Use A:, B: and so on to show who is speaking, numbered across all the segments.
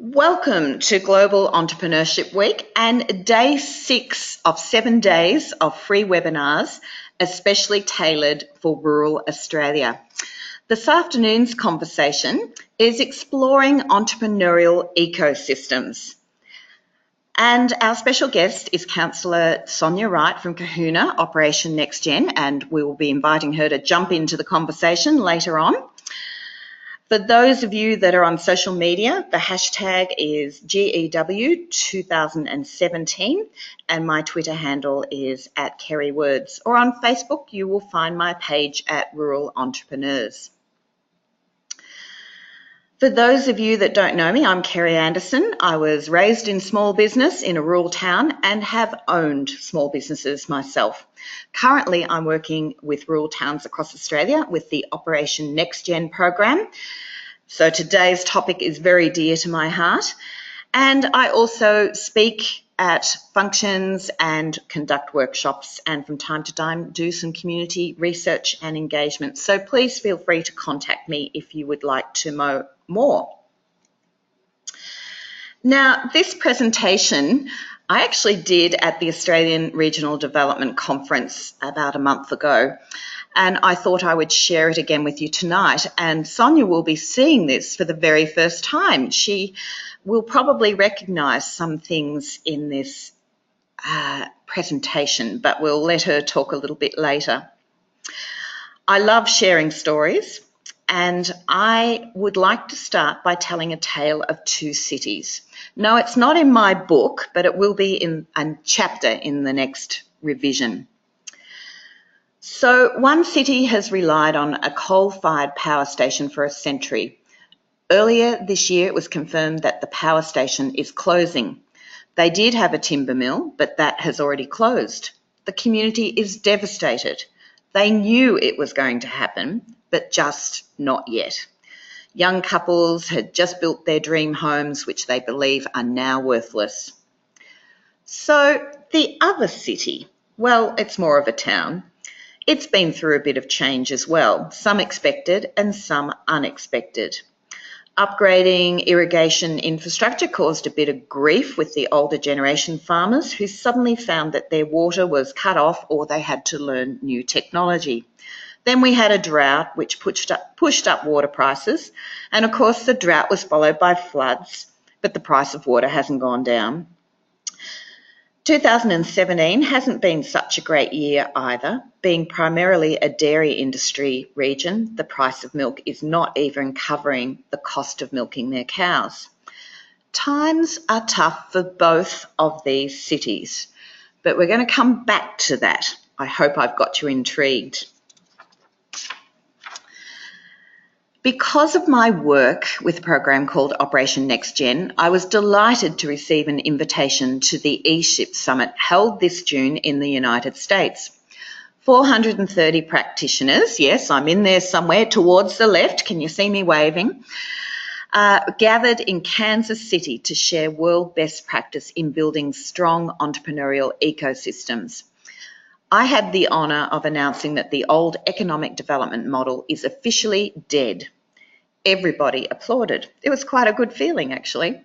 A: Welcome to Global Entrepreneurship Week and day 6 of 7 days of free webinars, especially tailored for rural Australia. This afternoon's conversation is exploring entrepreneurial ecosystems. And our special guest is Councillor Sonia Wright from Cohuna, Operation NextGen, and we will be inviting her to jump into the conversation later on. For those of you that are on social media, the hashtag is GEW 2017 and my Twitter handle is @KerryWords, or on Facebook you will find my page at Rural Entrepreneurs. For those of you that don't know me, I'm Kerry Anderson. I was raised in small business in a rural town and have owned small businesses myself. Currently, I'm working with rural towns across Australia with the Operation NextGen program. So today's topic is very dear to my heart. And I also speak at functions and conduct workshops, and from time to time do some community research and engagement. So please feel free to contact me if you would like to know more. Now, this presentation I actually did at the Australian Regional Development Conference about a month ago, and I thought I would share it again with you tonight. And Sonia will be seeing this for the very first time. She will probably recognise some things in this presentation, but we'll let her talk a little bit later. I love sharing stories, and I would like to start by telling a tale of two cities. No, it's not in my book, but it will be in a chapter in the next revision. So one city has relied on a coal-fired power station for a century. Earlier this year, it was confirmed that the power station is closing. They did have a timber mill, but that has already closed. The community is devastated. They knew it was going to happen, but just not yet. Young couples had just built their dream homes, which they believe are now worthless. So the other city, well, it's more of a town. It's been through a bit of change as well, some expected and some unexpected. Upgrading irrigation infrastructure caused a bit of grief with the older generation farmers who suddenly found that their water was cut off or they had to learn new technology. Then we had a drought which pushed up water prices, and of course the drought was followed by floods, but the price of water hasn't gone down. 2017 hasn't been such a great year either. Being primarily a dairy industry region, the price of milk is not even covering the cost of milking their cows. Times are tough for both of these cities, but we're going to come back to that. I hope I've got you intrigued. Because of my work with a program called Operation NextGen, I was delighted to receive an invitation to the ESHIP Summit held this June in the United States. 430 practitioners, yes, I'm in there somewhere towards the left, can you see me waving, gathered in Kansas City to share world best practice in building strong entrepreneurial ecosystems. I had the honour of announcing that the old economic development model is officially dead. Everybody applauded. It was quite a good feeling, actually.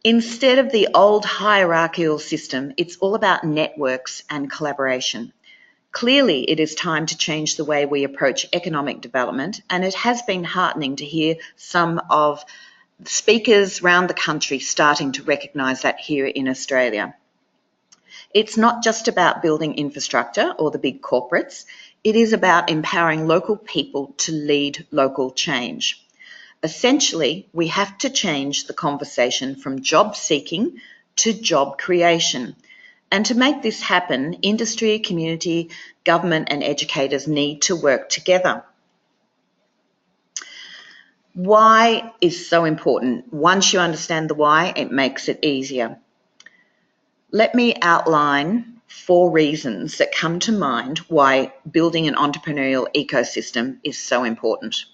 A: Instead of the old hierarchical system, it's all about networks and collaboration. Clearly, it is time to change the way we approach economic development, and it has been heartening to hear some of the speakers around the country starting to recognise that here in Australia. It's not just about building infrastructure or the big corporates. It is about empowering local people to lead local change. Essentially, we have to change the conversation from job seeking to job creation. And to make this happen, industry, community, government and educators need to work together. Why is so important? Once you understand the why, it makes it easier. Let me outline 4 reasons that come to mind why building an entrepreneurial ecosystem is so important.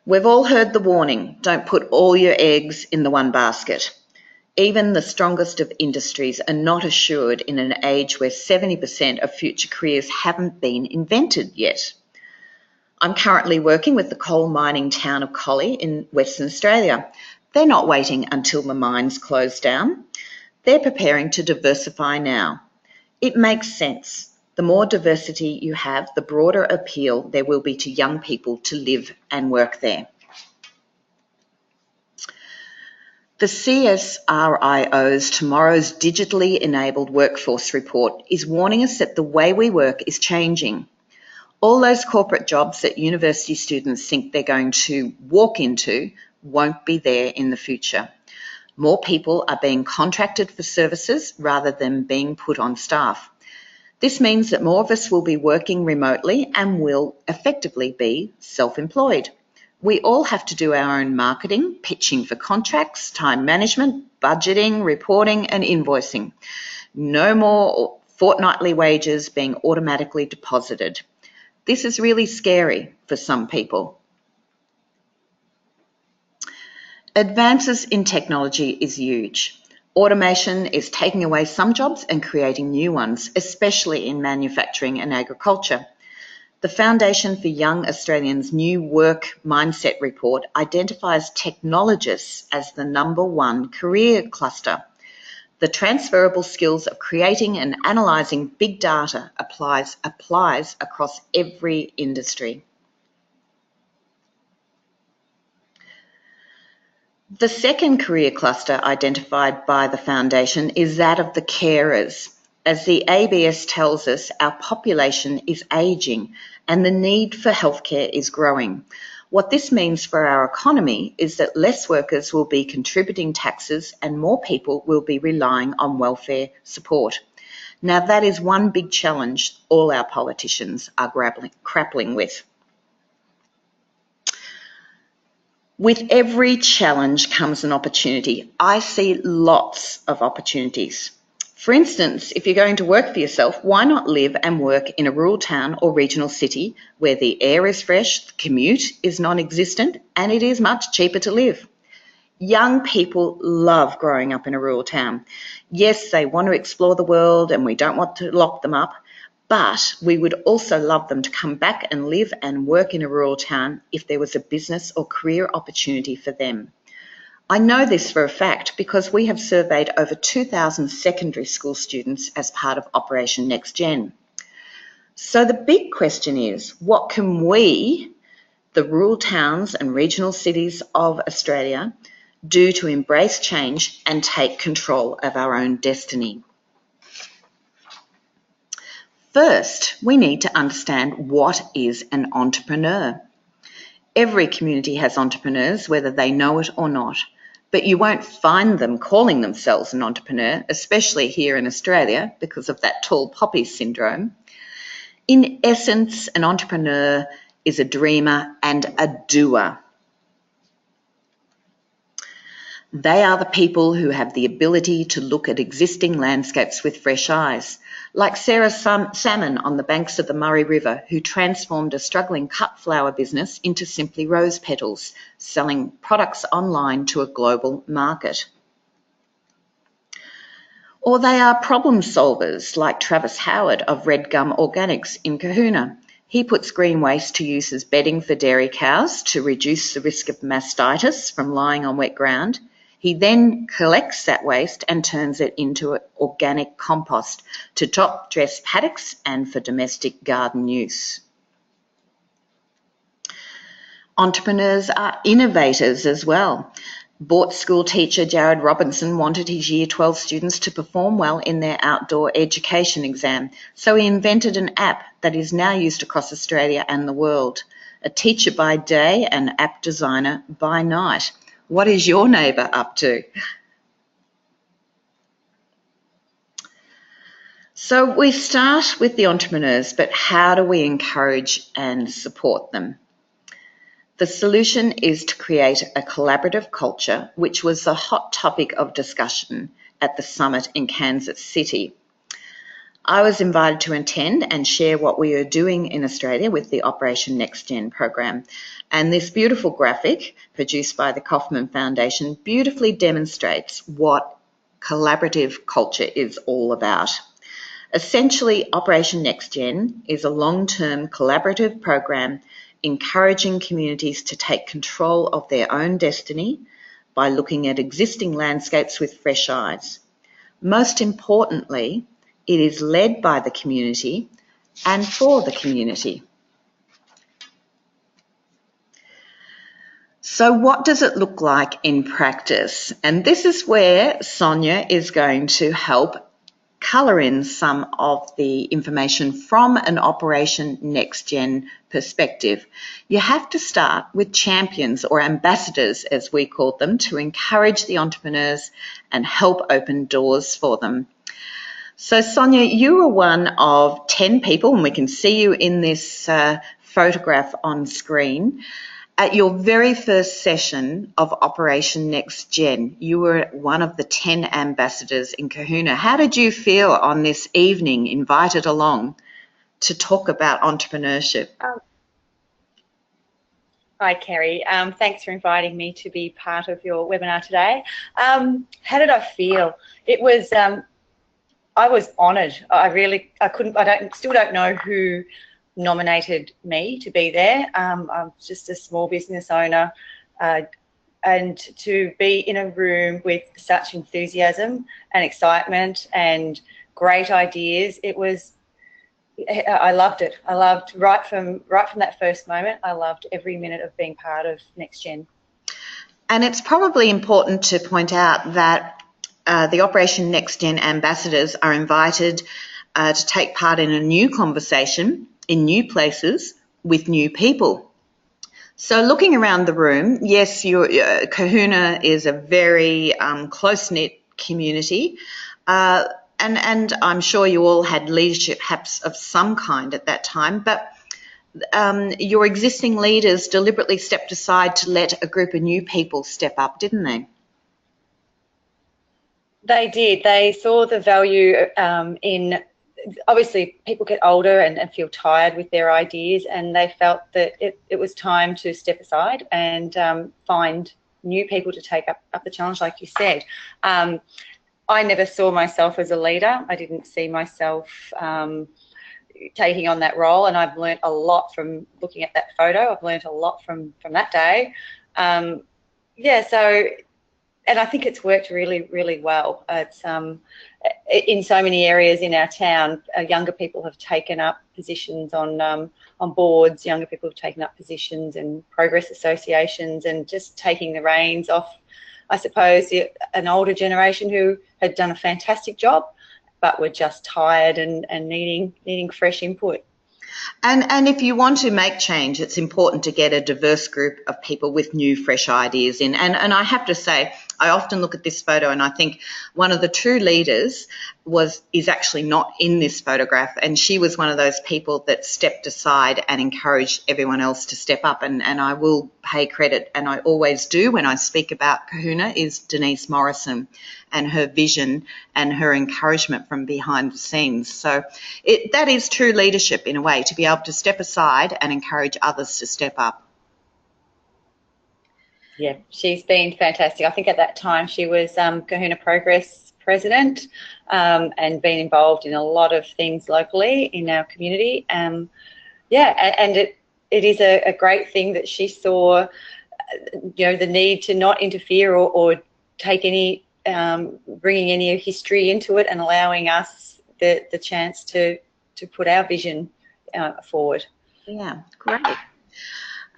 A: We've all heard the warning, don't put all your eggs in the one basket. Even the strongest of industries are not assured in an age where 70% of future careers haven't been invented yet. I'm currently working with the coal mining town of Collie in Western Australia. They're not waiting until the mines close down. They're preparing to diversify now. It makes sense. The more diversity you have, the broader appeal there will be to young people to live and work there. The CSRIO's Tomorrow's Digitally Enabled Workforce report is warning us that the way we work is changing. All those corporate jobs that university students think they're going to walk into won't be there in the future. More people are being contracted for services rather than being put on staff. This means that more of us will be working remotely and will effectively be self-employed. We all have to do our own marketing, pitching for contracts, time management, budgeting, reporting and invoicing. No more fortnightly wages being automatically deposited. This is really scary for some people. Advances in technology is huge. Automation is taking away some jobs and creating new ones, especially in manufacturing and agriculture. The Foundation for Young Australians' New Work Mindset report identifies technologists as the #1 career cluster. The transferable skills of creating and analysing big data applies across every industry. The second career cluster identified by the Foundation is that of the carers. As the ABS tells us, our population is ageing and the need for healthcare is growing. What this means for our economy is that less workers will be contributing taxes and more people will be relying on welfare support. Now that is one big challenge all our politicians are grappling with. With every challenge comes an opportunity. I see lots of opportunities. For instance, if you're going to work for yourself, why not live and work in a rural town or regional city where the air is fresh, the commute is non-existent, and it is much cheaper to live? Young people love growing up in a rural town. Yes, they want to explore the world and we don't want to lock them up, but we would also love them to come back and live and work in a rural town if there was a business or career opportunity for them. I know this for a fact because we have surveyed over 2,000 secondary school students as part of Operation NextGen. So the big question is, what can we, the rural towns and regional cities of Australia, do to embrace change and take control of our own destiny? First, we need to understand what is an entrepreneur. Every community has entrepreneurs, whether they know it or not, but you won't find them calling themselves an entrepreneur, especially here in Australia because of that tall poppy syndrome. In essence, an entrepreneur is a dreamer and a doer. They are the people who have the ability to look at existing landscapes with fresh eyes, like Sarah Salmon on the banks of the Murray River, who transformed a struggling cut flower business into Simply Rose petals, selling products online to a global market. Or they are problem solvers, like Travis Howard of Red Gum Organics in Cohuna. He puts green waste to use as bedding for dairy cows to reduce the risk of mastitis from lying on wet ground. He then collects that waste and turns it into organic compost to top dress paddocks and for domestic garden use. Entrepreneurs are innovators as well. Bort school teacher Jared Robinson wanted his Year 12 students to perform well in their outdoor education exam, so he invented an app that is now used across Australia and the world. A teacher by day and app designer by night. What is your neighbour up to? So we start with the entrepreneurs, but how do we encourage and support them? The solution is to create a collaborative culture, which was the hot topic of discussion at the summit in Kansas City. I was invited to attend and share what we are doing in Australia with the Operation NextGen program. And this beautiful graphic, produced by the Kauffman Foundation, beautifully demonstrates what collaborative culture is all about. Essentially, Operation NextGen is a long-term collaborative program encouraging communities to take control of their own destiny by looking at existing landscapes with fresh eyes. Most importantly, it is led by the community and for the community. So what does it look like in practice? And this is where Sonia is going to help colour in some of the information from an Operation NextGen perspective. You have to start with champions or ambassadors, as we call them, to encourage the entrepreneurs and help open doors for them. So Sonia, you were one of 10 people, and we can see you in this photograph on screen. At your very first session of Operation NextGen, you were one of the 10 ambassadors in Cohuna. How did you feel on this evening, invited along to talk about entrepreneurship?
B: Hi, Kerry. Thanks for inviting me to be part of your webinar today. How did I feel? It was, I was honoured. I still don't know who nominated me to be there. I'm just a small business owner, and to be in a room with such enthusiasm and excitement and great ideas, I loved it. I loved right from that first moment. I loved every minute of being part of NextGen.
A: And it's probably important to point out that the Operation NextGen ambassadors are invited to take part in a new conversation in new places with new people. So looking around the room, yes, Cohuna is a very close-knit community, and I'm sure you all had leadership haps of some kind at that time, but your existing leaders deliberately stepped aside to let a group of new people step up, didn't they?
B: They did. They saw the value in, obviously people get older and feel tired with their ideas, and they felt that it was time to step aside and find new people to take up the challenge, like you said. I never saw myself as a leader. I didn't see myself taking on that role, and I've learnt a lot from looking at that photo. I've learnt a lot from that day. And I think it's worked really, really well. It's in so many areas in our town, younger people have taken up positions on boards. Younger people have taken up positions in progress associations, and just taking the reins off, I suppose, an older generation who had done a fantastic job, but were just tired and needing fresh input.
A: And if you want to make change, it's important to get a diverse group of people with new, fresh ideas in. And I have to say, I often look at this photo and I think one of the true leaders is actually not in this photograph, and she was one of those people that stepped aside and encouraged everyone else to step up. And I will pay credit, and I always do when I speak about Cohuna, is Denise Morrison and her vision and her encouragement from behind the scenes. So that is true leadership in a way, to be able to step aside and encourage others to step up.
B: Yeah, she's been fantastic. I think at that time she was Cohuna Progress President, and been involved in a lot of things locally in our community. And it is a great thing that she saw, the need to not interfere or take any, bringing any history into it, and allowing us the chance to put our vision forward.
A: Yeah, great.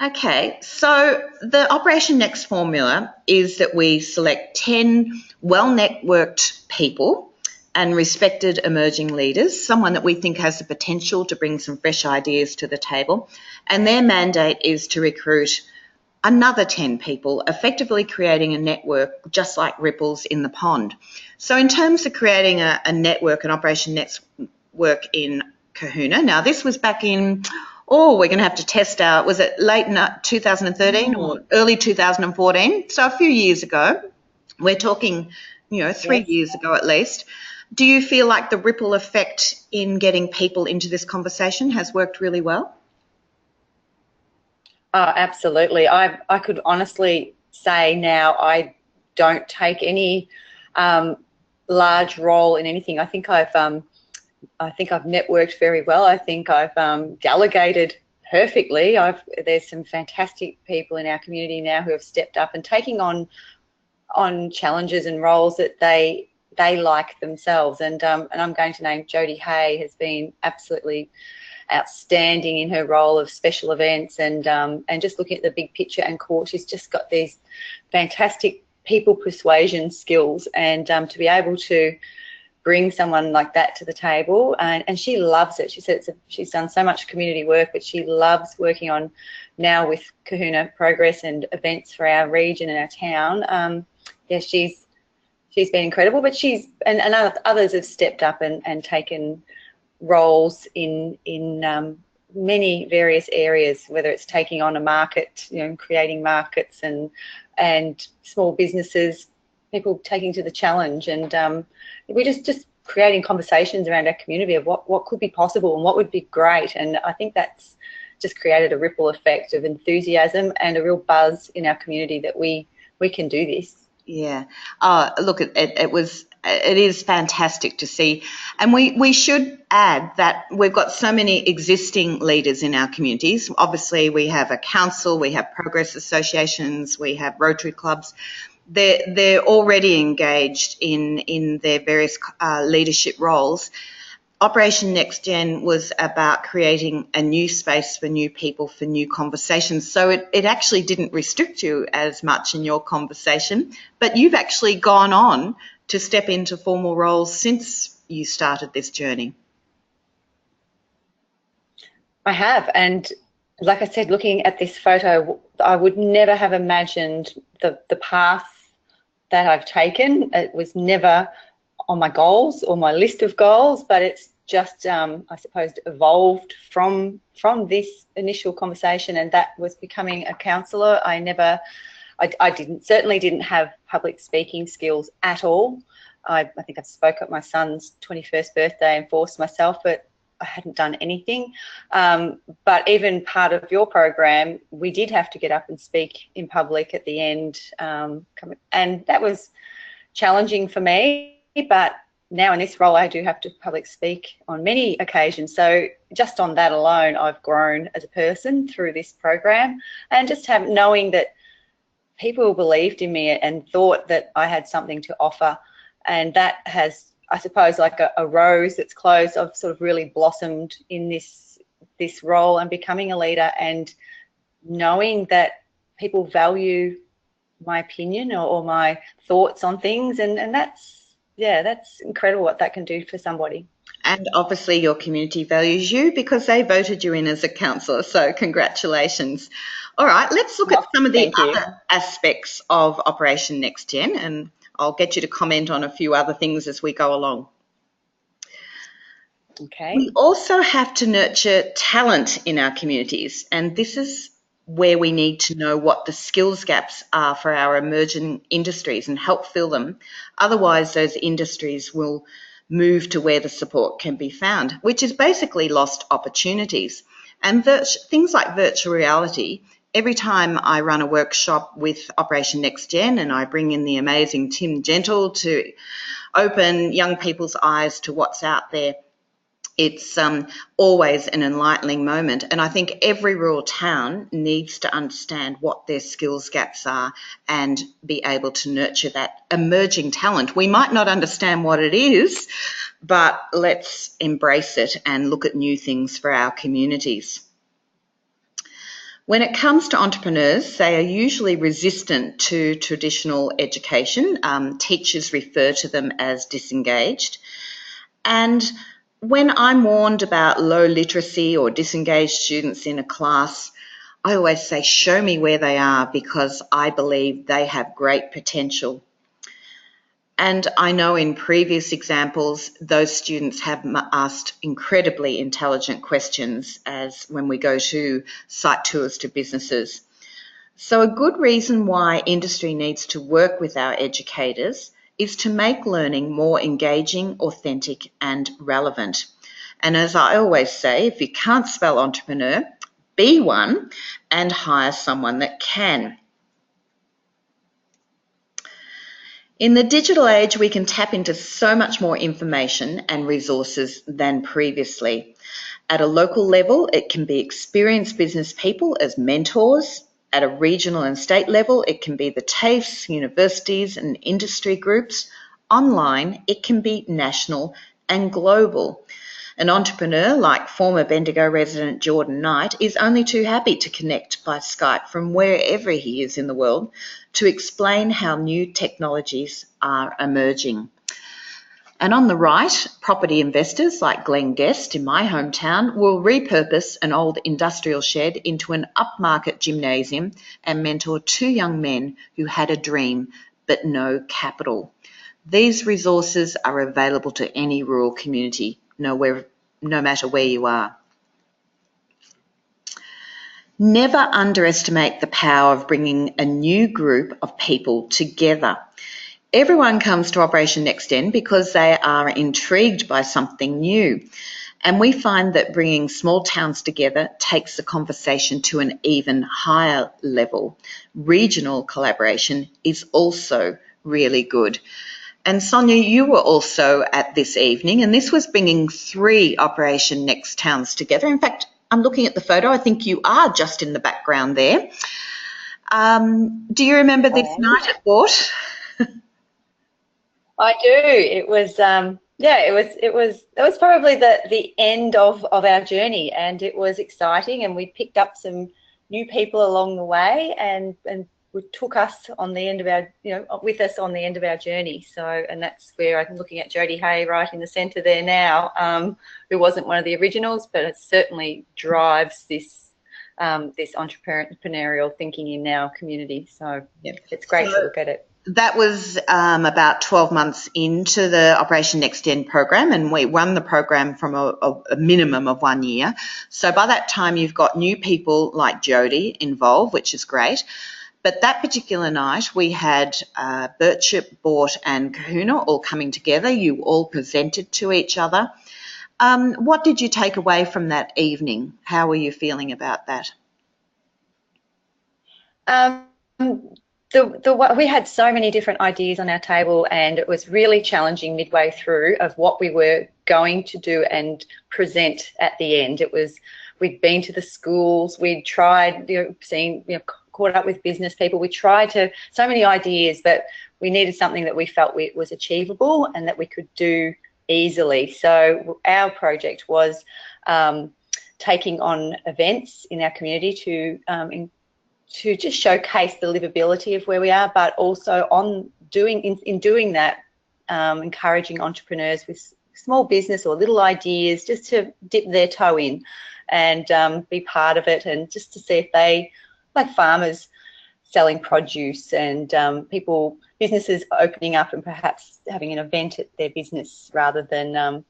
A: Okay, so the Operation Next formula is that we select 10 well-networked people and respected emerging leaders, someone that we think has the potential to bring some fresh ideas to the table, and their mandate is to recruit another 10 people, effectively creating a network just like ripples in the pond. So in terms of creating a network, an Operation Network in Cohuna, now this was back in, we're going to have to test out, was it late 2013 or early 2014? So a few years ago. We're talking, 3 years ago at least. Do you feel like the ripple effect in getting people into this conversation has worked really well?
B: Oh, absolutely. I could honestly say now I don't take any large role in anything. I think I've networked very well. I think I've delegated perfectly. There's some fantastic people in our community now who have stepped up and taking on challenges and roles that they like themselves. And I'm going to name Jodie Hay has been absolutely outstanding in her role of special events and just looking at the big picture and core. She's just got these fantastic people persuasion skills, and to be able to bring someone like that to the table, and she loves it. She said she's done so much community work, but she loves working on now with Cohuna Progress and events for our region and our town. Yeah, she's been incredible, but and others have stepped up and taken roles in many various areas, whether it's taking on a market, creating markets and small businesses, people taking to the challenge, and we're just creating conversations around our community of what could be possible and what would be great. And I think that's just created a ripple effect of enthusiasm and a real buzz in our community that we can do this.
A: Yeah. Look, it is fantastic to see. And we should add that we've got so many existing leaders in our communities. Obviously, we have a council, we have progress associations, we have Rotary clubs. They're already engaged in their various leadership roles. Operation Next Gen was about creating a new space for new people, for new conversations. So it actually didn't restrict you as much in your conversation, but you've actually gone on to step into formal roles since you started this journey.
B: I have, and like I said, looking at this photo, I would never have imagined the path that I've taken. It was never on my goals or my list of goals, but it's just, I suppose, evolved from this initial conversation, and that was becoming a counsellor. I certainly didn't have public speaking skills at all. I think I spoke at my son's 21st birthday and forced myself, but I hadn't done anything. But even part of your program, we did have to get up and speak in public at the end, and that was challenging for me. But now in this role, I do have to public speak on many occasions. So just on that alone, I've grown as a person through this program, and just knowing that people believed in me and thought that I had something to offer, and that has, I suppose, like a rose that's closed. I've sort of really blossomed in this role and becoming a leader, and knowing that people value my opinion or my thoughts on things, and that's incredible what that can do for somebody.
A: And obviously your community values you because they voted you in as a councillor, so congratulations. All right, let's look at some of the other aspects of Operation Next Gen, and I'll get you to comment on a few other things as we go along.
B: Okay.
A: We also have to nurture talent in our communities, and this is where we need to know what the skills gaps are for our emerging industries and help fill them. Otherwise, those industries will move to where the support can be found, which is basically lost opportunities. And things like virtual reality, every time I run a workshop with Operation Next Gen and I bring in the amazing Tim Gentle to open young people's eyes to what's out there, it's always an enlightening moment. And I think every rural town needs to understand what their skills gaps are and be able to nurture that emerging talent. We might not understand what it is, but let's embrace it and look at new things for our communities. When it comes to entrepreneurs, they are usually resistant to traditional education. Teachers refer to them as disengaged. And when I'm warned about low literacy or disengaged students in a class, I always say, show me where they are, because I believe they have great potential. And I know in previous examples, those students have asked incredibly intelligent questions as when we go to site tours to businesses. So a good reason why industry needs to work with our educators is to make learning more engaging, authentic, and relevant. And as I always say, if you can't spell entrepreneur, be one and hire someone that can. In the digital age, we can tap into so much more information and resources than previously. At a local level, it can be experienced business people as mentors. At a regional and state level, it can be the TAFEs, universities and industry groups. Online, it can be national and global. An entrepreneur like former Bendigo resident Jordan Knight is only too happy to connect by Skype from wherever he is in the world to explain how new technologies are emerging. And on the right, property investors like Glenn Guest in my hometown will repurpose an old industrial shed into an upmarket gymnasium and mentor 2 young men who had a dream but no capital. These resources are available to any rural community, no matter where you are. Never underestimate the power of bringing a new group of people together. Everyone comes to Operation NextGen because they are intrigued by something new. And we find that bringing small towns together takes the conversation to an even higher level. Regional collaboration is also really good. And Sonia, you were also at this evening, and this was bringing 3 Operation Next towns together. In fact, I'm looking at the photo. I think you are just in the background there. Do you remember this night at Bort?
B: I do. It was it was probably the end of our journey, and it was exciting, and we picked up some new people along the way, and took us on the end of our, with us on the end of our journey. So, and that's where I'm looking at Jodie Hay right in the centre there now, who wasn't one of the originals, but it certainly drives this this entrepreneurial thinking in our community. So it's great to look at it.
A: That was about 12 months into the Operation NextGen program, and we run the program from a minimum of 1 year. So by that time, you've got new people like Jodie involved, which is great. But that particular night, we had Birchip, Bort and Cohuna all coming together. You all presented to each other. What did you take away from that evening? How were you feeling about that?
B: We had so many different ideas on our table, and it was really challenging midway through of what we were going to do and present at the end. It was, we'd been to the schools, we'd tried, caught up with business people. We tried so many ideas, but we needed something that we felt was achievable and that we could do easily. So our project was taking on events in our community to just showcase the livability of where we are, but also in doing that, encouraging entrepreneurs with small business or little ideas just to dip their toe in and be part of it, and just to see if they, like farmers selling produce and businesses opening up and perhaps having an event at their business rather than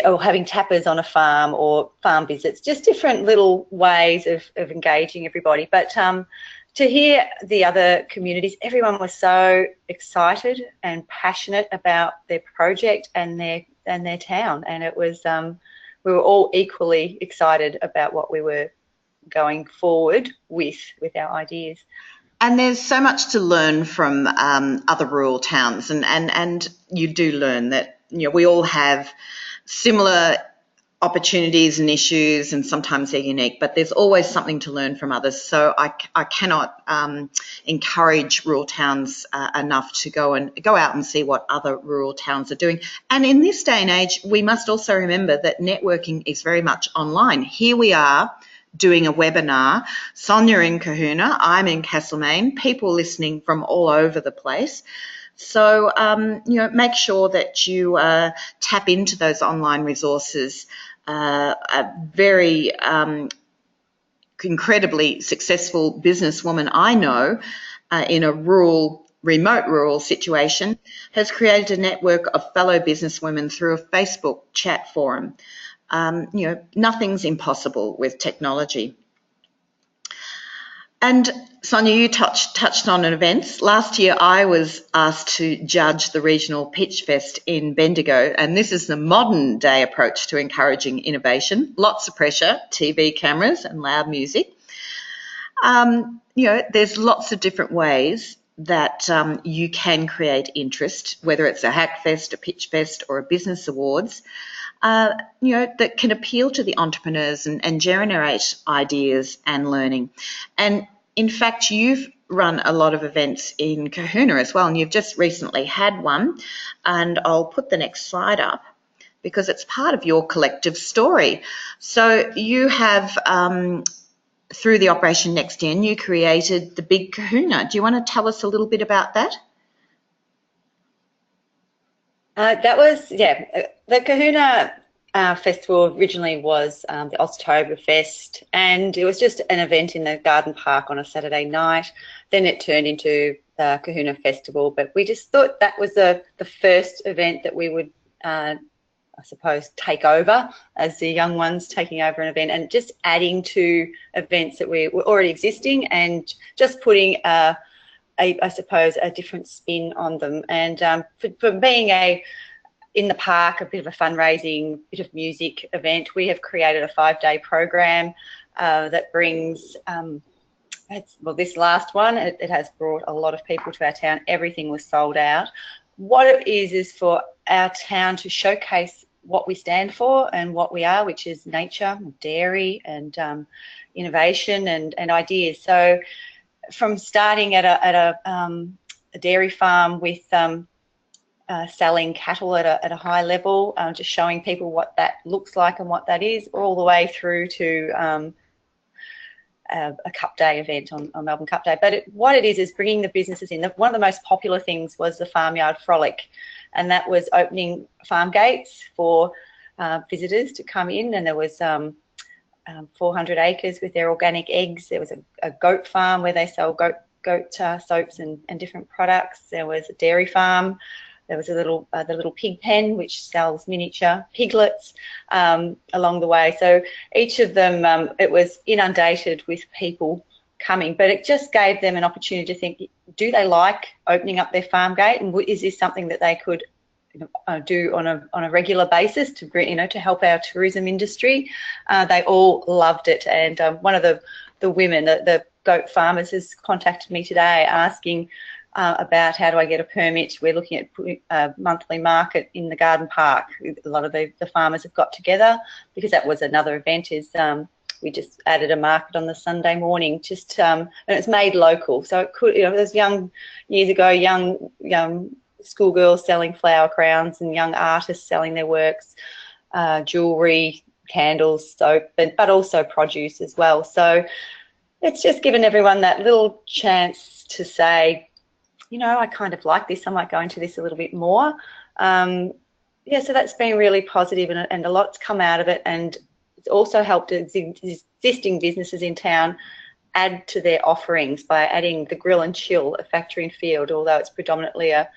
B: or having tappers on a farm or farm visits, just different little ways of engaging everybody. But to hear the other communities, everyone was so excited and passionate about their project and their town, and it was we were all equally excited about what we were going forward with our ideas.
A: And there's so much to learn from other rural towns, and you do learn that we all have similar opportunities and issues, and sometimes they're unique, but there's always something to learn from others. So I cannot encourage rural towns enough to go out and see what other rural towns are doing. And in this day and age, we must also remember that networking is very much online. Here we are doing a webinar. Sonia in Cohuna, I'm in Castlemaine, people listening from all over the place. So, make sure that you tap into those online resources. A very incredibly successful businesswoman I know in a remote rural situation has created a network of fellow businesswomen through a Facebook chat forum. Nothing's impossible with technology. And Sonia, you touched on events. Last year, I was asked to judge the regional Pitch Fest in Bendigo, and this is the modern day approach to encouraging innovation. Lots of pressure, TV cameras and loud music. There's lots of different ways that you can create interest, whether it's a hack fest, a pitch fest or a business awards. that can appeal to the entrepreneurs and generate ideas and learning. And in fact, you've run a lot of events in Cohuna as well, and you've just recently had one. And I'll put the next slide up because it's part of your collective story. So you have, through the Operation Next Gen, you created the Big Cohuna. Do you want to tell us a little bit about that?
B: That was, the Cohuna festival originally was the Oktoberfest, and it was just an event in the garden park on a Saturday night. Then it turned into the Cohuna Festival, but we just thought that was the first event that we would, I suppose, take over as the young ones taking over an event and just adding to events that were already existing and just putting I suppose, a different spin on them. And for being in the park, a bit of a fundraising, bit of music event, we have created a 5-day program that brings, this last one, it has brought a lot of people to our town. Everything was sold out. What it is for our town to showcase what we stand for and what we are, which is nature, dairy, and innovation and ideas. So from starting at a dairy farm with selling cattle at a high level, just showing people what that looks like and what that is, all the way through to a Cup Day event on Melbourne Cup Day. But what it is bringing the businesses in. One of the most popular things was the Farmyard Frolic, and that was opening farm gates for visitors to come in, and there was 400 acres with their organic eggs. There was a goat farm where they sell goat soaps and different products. There was a dairy farm. There was the little pig pen which sells miniature piglets along the way. So each of them, it was inundated with people coming, but it just gave them an opportunity to think: do they like opening up their farm gate, and is this something that they could do on a regular basis to to help our tourism industry? They all loved it, and one of the women, the goat farmers, has contacted me today asking about how do I get a permit. We're looking at putting a monthly market in the garden park. A lot of the farmers have got together, because that was another event. We just added a market on the Sunday morning, and it's made local. So it could, there's years ago, young schoolgirls selling flower crowns and young artists selling their works, jewellery, candles, soap, but also produce as well. So it's just given everyone that little chance to say, I kind of like this, I might go into this a little bit more. So that's been really positive, and a lot's come out of it, and it's also helped existing businesses in town add to their offerings by adding the Grill and Chill, a factory and field. Although it's predominantly a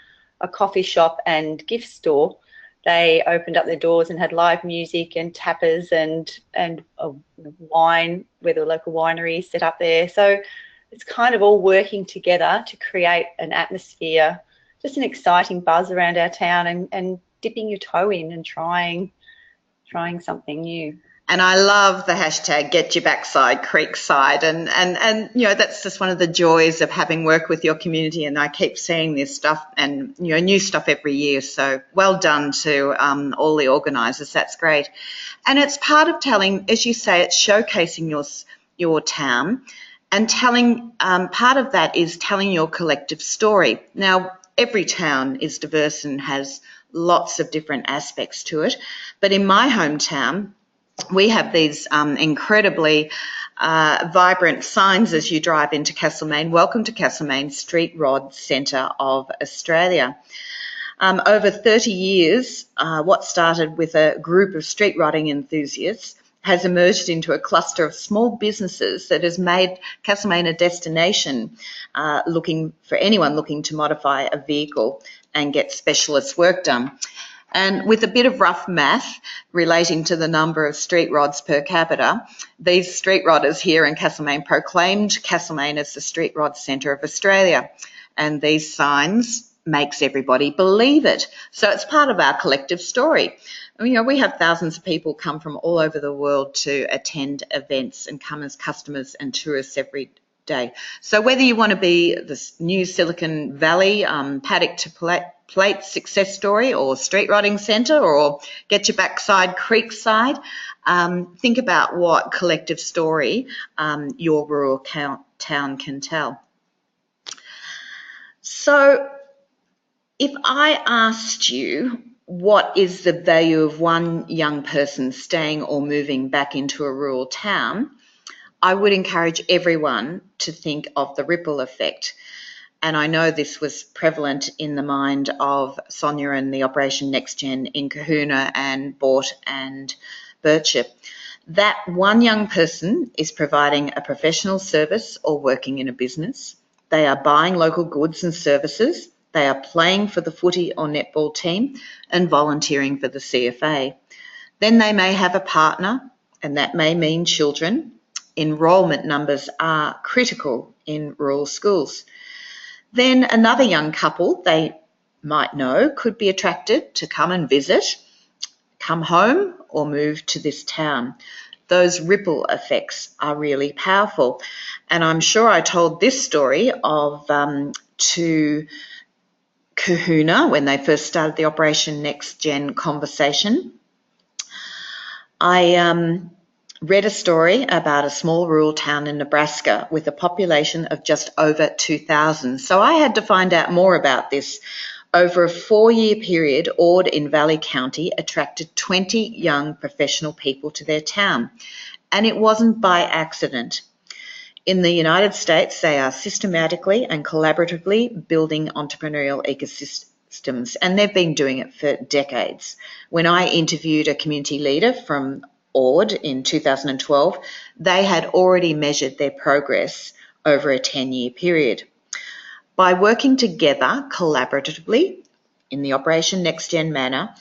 B: coffee shop and gift store, they opened up their doors and had live music and tappers and wine, where the local winery is set up there. So it's kind of all working together to create an atmosphere, just an exciting buzz around our town, and dipping your toe in and trying something new.
A: And I love the hashtag Get Your Backside Creekside, and that's just one of the joys of having worked with your community, and I keep seeing this stuff and new stuff every year. So well done to all the organisers. That's great, and it's part of telling, as you say, it's showcasing your town, and telling part of that is telling your collective story. Now, every town is diverse and has lots of different aspects to it, but in my hometown, we have these incredibly vibrant signs as you drive into Castlemaine. Welcome to Castlemaine, Street Rod Centre of Australia. Over 30 years, what started with a group of street rodding enthusiasts has emerged into a cluster of small businesses that has made Castlemaine a destination for anyone looking to modify a vehicle and get specialist work done. And with a bit of rough math relating to the number of street rods per capita, these street rodders here in Castlemaine proclaimed Castlemaine as the street rod centre of Australia. And these signs makes everybody believe it. So it's part of our collective story. We have thousands of people come from all over the world to attend events and come as customers and tourists every day. So whether you want to be this new Silicon Valley, paddock to plate success story or street riding centre or get your backside creekside. Think about what collective story your rural town can tell. So if I asked you what is the value of one young person staying or moving back into a rural town, I would encourage everyone to think of the ripple effect. And I know this was prevalent in the mind of Sonia and the Operation NextGen in Cohuna and Bort and Birchip. That one young person is providing a professional service or working in a business. They are buying local goods and services. They are playing for the footy or netball team and volunteering for the CFA. Then they may have a partner, and that may mean children. Enrolment numbers are critical in rural schools. Then another young couple they might know could be attracted to come and visit, come home or move to this town. Those ripple effects are really powerful. And I'm sure I told this story of to Cohuna when they first started the Operation NextGen conversation. I read a story about a small rural town in Nebraska with a population of just over 2,000. So I had to find out more about this. Over a 4-year period, Ord in Valley County attracted 20 young professional people to their town, and it wasn't by accident. In the United States, they are systematically and collaboratively building entrepreneurial ecosystems, and they've been doing it for decades. When I interviewed a community leader from Ord in 2012, they had already measured their progress over a 10-year period. By working together collaboratively in the Operation NextGen manner,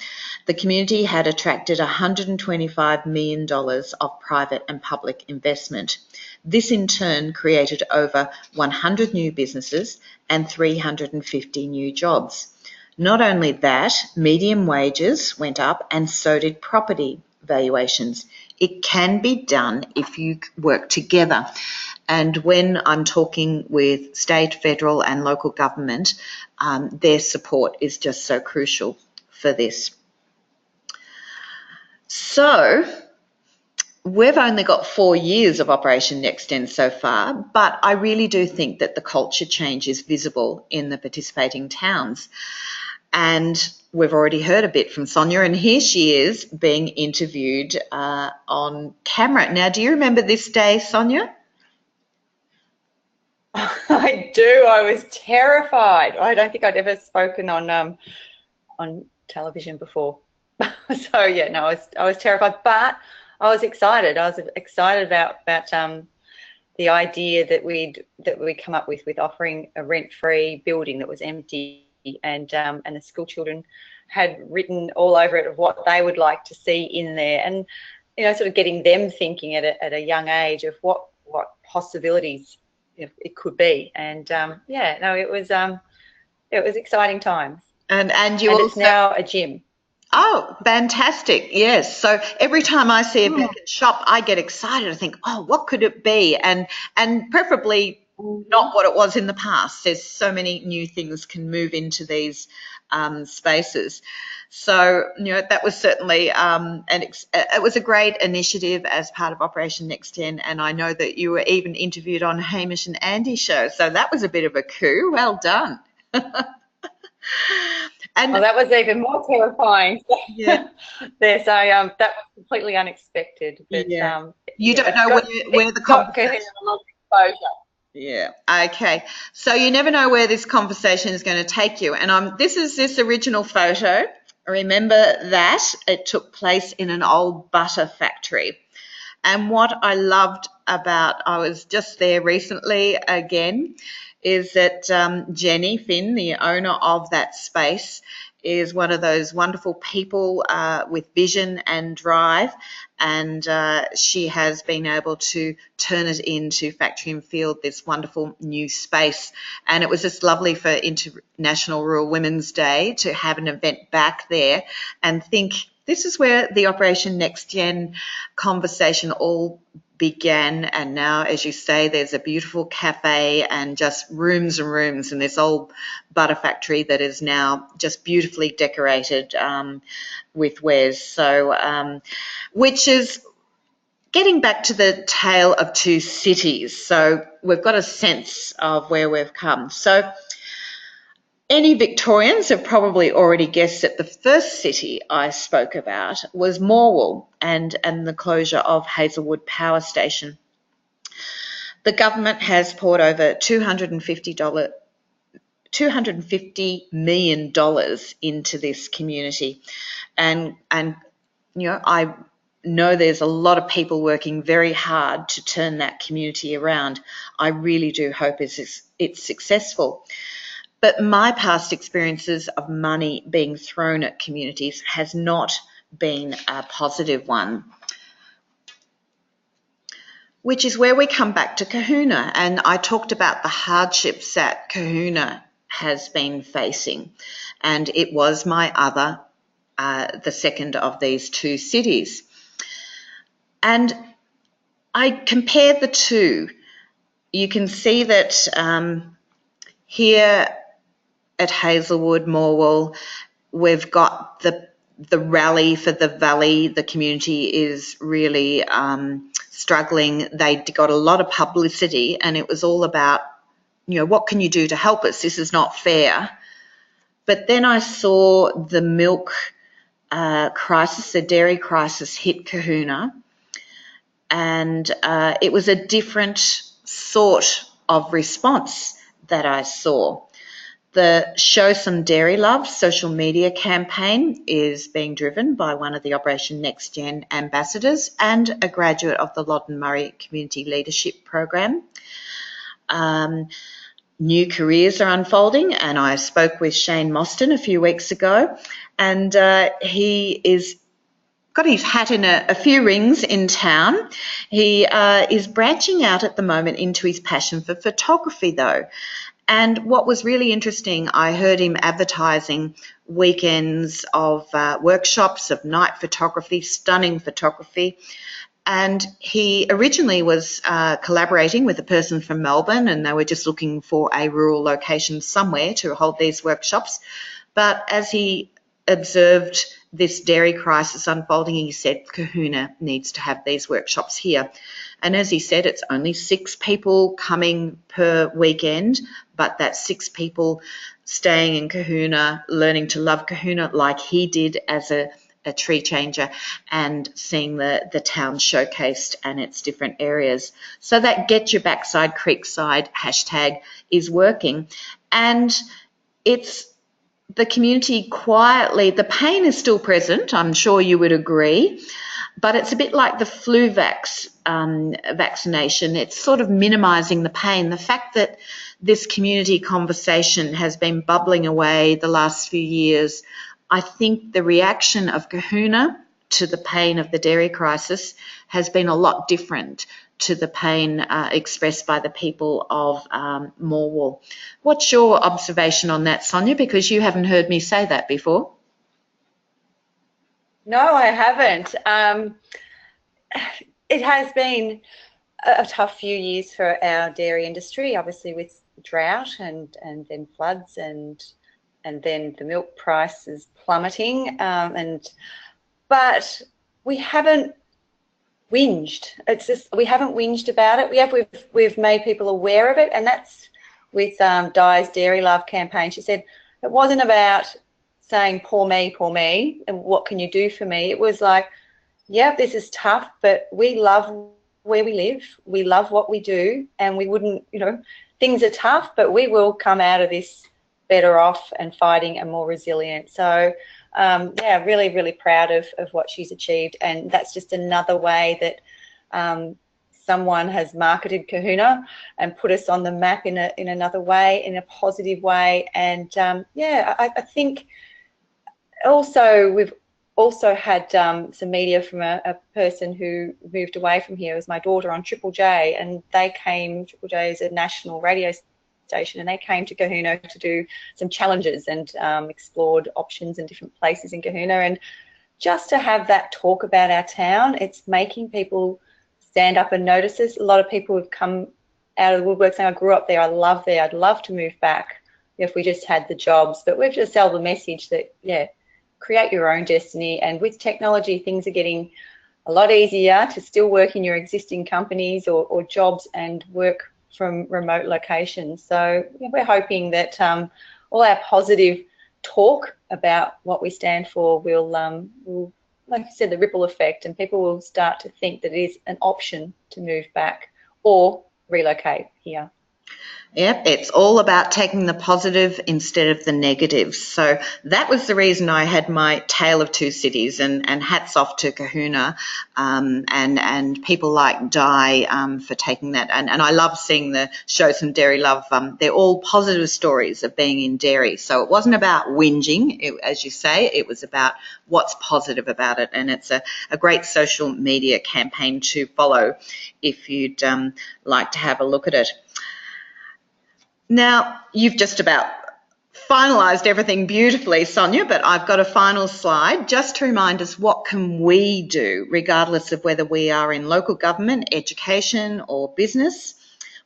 A: the community had attracted $125 million of private and public investment. This in turn created over 100 new businesses and 350 new jobs. Not only that, median wages went up and so did property valuations. It can be done if you work together. And when I'm talking with state, federal and local government, their support is just so crucial for this. So we've only got 4 years of Operation NextGen so far, but I really do think that the culture change is visible in the participating towns. And we've already heard a bit from Sonia, and here she is being interviewed on camera. Now, do you remember this day, Sonia?
B: I do. I was terrified. I don't think I'd ever spoken on television before. So yeah, no, I was terrified, but I was excited. I was excited about the idea that we'd come up with offering a rent-free building that was empty, and the school children had written all over it of what they would like to see in there, and sort of getting them thinking at a young age of what possibilities it could be. And yeah, no, it was exciting times.
A: And
B: it's now a gym.
A: Oh, fantastic. Yes. So every time I see a vacant shop, I get excited. I think, oh, what could it be? And preferably not what it was in the past. There's so many new things can move into these spaces. So, that was certainly it was a great initiative as part of Operation NextGen, and I know that you were even interviewed on Hamish and Andy's show. So that was a bit of a coup. Well done.
B: And that was even more terrifying.
A: Yeah.
B: There, so that was completely unexpected. But,
A: yeah. You don't know where the conversation. Yeah. Okay. So you never know where this conversation is going to take you. And this is this original photo. Remember that it took place in an old butter factory. And what I loved about, I was just there recently again, is that Jenny Finn, the owner of that space, is one of those wonderful people with vision and drive, and she has been able to turn it into Factory and Field, this wonderful new space. And it was just lovely for International Rural Women's Day to have an event back there and think, this is where the Operation NextGen conversation all began, and now, as you say, there's a beautiful cafe and just rooms and rooms, and this old butter factory that is now just beautifully decorated with wares. So, which is getting back to the tale of two cities. So we've got a sense of where we've come. So any Victorians have probably already guessed that the first city I spoke about was Morwell and the closure of Hazelwood Power Station. The government has poured over $250 million into this community, and I know there's a lot of people working very hard to turn that community around. I really do hope it's successful. But my past experiences of money being thrown at communities has not been a positive one, which is where we come back to Cohuna. And I talked about the hardships that Cohuna has been facing. And it was my other, the second of these two cities. And I compared the two. You can see that here at Hazelwood, Morwell, we've got the rally for the valley. The community is really struggling. They got a lot of publicity, and it was all about, what can you do to help us? This is not fair. But then I saw the milk crisis, the dairy crisis hit Cohuna, and it was a different sort of response that I saw. The Show Some Dairy Love social media campaign is being driven by one of the Operation Next Gen ambassadors and a graduate of the Loddon Murray Community Leadership Program. New careers are unfolding, and I spoke with Shane Mostyn a few weeks ago, and he is got his hat in a few rings in town. He is branching out at the moment into his passion for photography, though. And what was really interesting, I heard him advertising weekends of workshops of night photography, stunning photography. And he originally was collaborating with a person from Melbourne, and they were just looking for a rural location somewhere to hold these workshops. But as he observed this dairy crisis unfolding, he said Cohuna needs to have these workshops here. And as he said, it's only 6 people coming per weekend, but that's 6 people staying in Cohuna, learning to love Cohuna like he did as a tree changer, and seeing the town showcased and its different areas. So that Get Your Backside Creekside hashtag is working. And it's the community quietly, the pain is still present, I'm sure you would agree, but it's a bit like the flu vaccination. It's sort of minimising the pain. The fact that this community conversation has been bubbling away the last few years, I think the reaction of Cohuna to the pain of the dairy crisis has been a lot different to the pain expressed by the people of Morwell. What's your observation on that, Sonia? Because you haven't heard me say that before.
B: No, I haven't. It has been a tough few years for our dairy industry, obviously with drought and then floods and then the milk price is plummeting. But we haven't whinged. It's just we haven't whinged about it. We've made people aware of it, and that's with Di's Dairy Love campaign. She said it wasn't about saying poor me, and what can you do for me. It was like, yeah, this is tough, but we love where we live. We love what we do, and we wouldn't, things are tough, but we will come out of this better off and fighting and more resilient. So yeah, really, really proud of what she's achieved, and that's just another way that someone has marketed Cohuna and put us on the map in another way, in a positive way. And yeah, I think also we've also had some media from a person who moved away from here. It was my daughter on Triple J, and Triple J is a national radio station, and they came to Cohuna to do some challenges and explored options in different places in Cohuna. And just to have that talk about our town, it's making people stand up and notice this. A lot of people have come out of the woodwork saying, I grew up there, I love there, I'd love to move back if we just had the jobs. But we've just sell the message that, yeah, create your own destiny. And with technology, things are getting a lot easier to still work in your existing companies or jobs and work from remote locations. So we're hoping that all our positive talk about what we stand for will, like you said, the ripple effect, and people will start to think that it is an option to move back or relocate here.
A: Yep, it's all about taking the positive instead of the negative. So that was the reason I had my Tale of Two Cities, and hats off to Cohuna and people like Di for taking that. And I love seeing the show Some Dairy Love. They're all positive stories of being in dairy. So it wasn't about whinging, as you say, it was about what's positive about it. And it's a great social media campaign to follow if you'd like to have a look at it. Now, you've just about finalised everything beautifully, Sonia, but I've got a final slide just to remind us what can we do, regardless of whether we are in local government, education or business.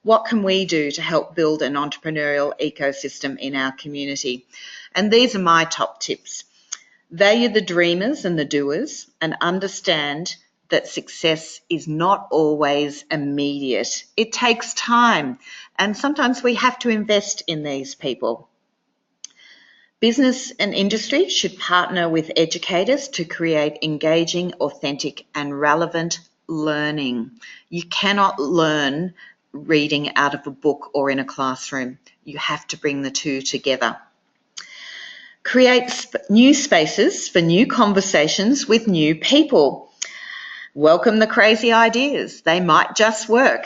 A: What can we do to help build an entrepreneurial ecosystem in our community? And these are my top tips. Value the dreamers and the doers, and understand that success is not always immediate. It takes time, and sometimes we have to invest in these people. Business and industry should partner with educators to create engaging, authentic, and relevant learning. You cannot learn reading out of a book or in a classroom. You have to bring the two together. Create new spaces for new conversations with new people. Welcome the crazy ideas. They might just work.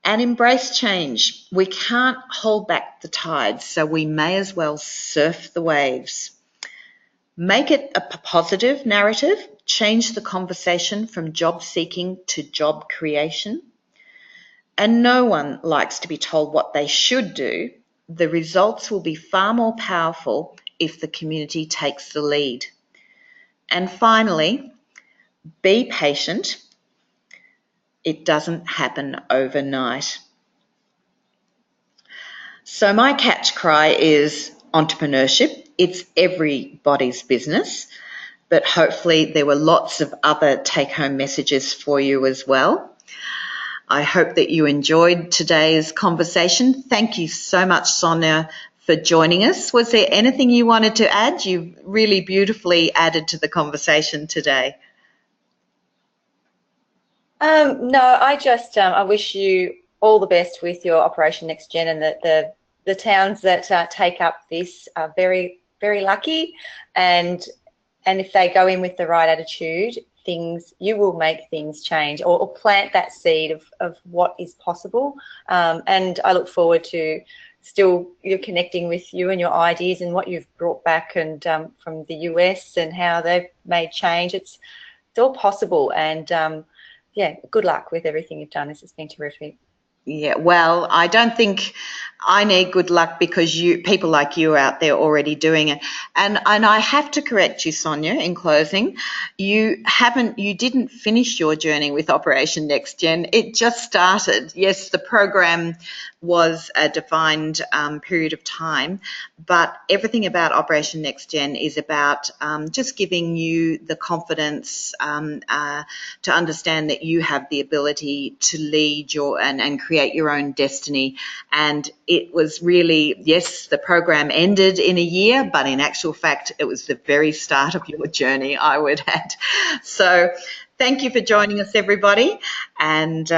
A: And embrace change. We can't hold back the tides, so we may as well surf the waves. Make it a positive narrative. Change the conversation from job seeking to job creation. And no one likes to be told what they should do. The results will be far more powerful if the community takes the lead. And finally, be patient. It doesn't happen overnight. So my catch cry is entrepreneurship. It's everybody's business, but hopefully there were lots of other take-home messages for you as well. I hope that you enjoyed today's conversation. Thank you so much, Sonia, for joining us. Was there anything you wanted to add? You really beautifully added to the conversation today.
B: No, I just I wish you all the best with your Operation Next Gen, and that the towns that take up this are very, very lucky, and if they go in with the right attitude, you will make things change, or plant that seed of what is possible. And I look forward to still connecting with you and your ideas and what you've brought back and from the US and how they've made change. It's all possible, and yeah, good luck with everything you've done. This has been terrific.
A: Yeah, well, I don't think I need good luck, because people like you are out there already doing it. And I have to correct you, Sonia, in closing. You didn't finish your journey with Operation Next Gen. It just started. Yes, the program was a defined period of time, but everything about Operation Next Gen is about just giving you the confidence to understand that you have the ability to lead and create your own destiny. And it was really, yes, the program ended in a year, but in actual fact, it was the very start of your journey, I would add. So thank you for joining us, everybody, and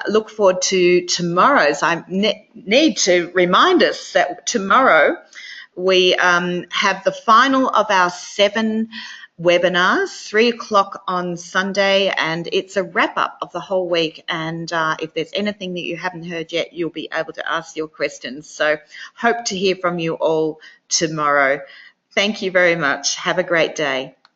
A: look forward to tomorrow's. I need to remind us that tomorrow we have the final of our 7 webinars, 3 o'clock on Sunday, and it's a wrap-up of the whole week. And if there's anything that you haven't heard yet, you'll be able to ask your questions. So hope to hear from you all tomorrow. Thank you very much. Have a great day.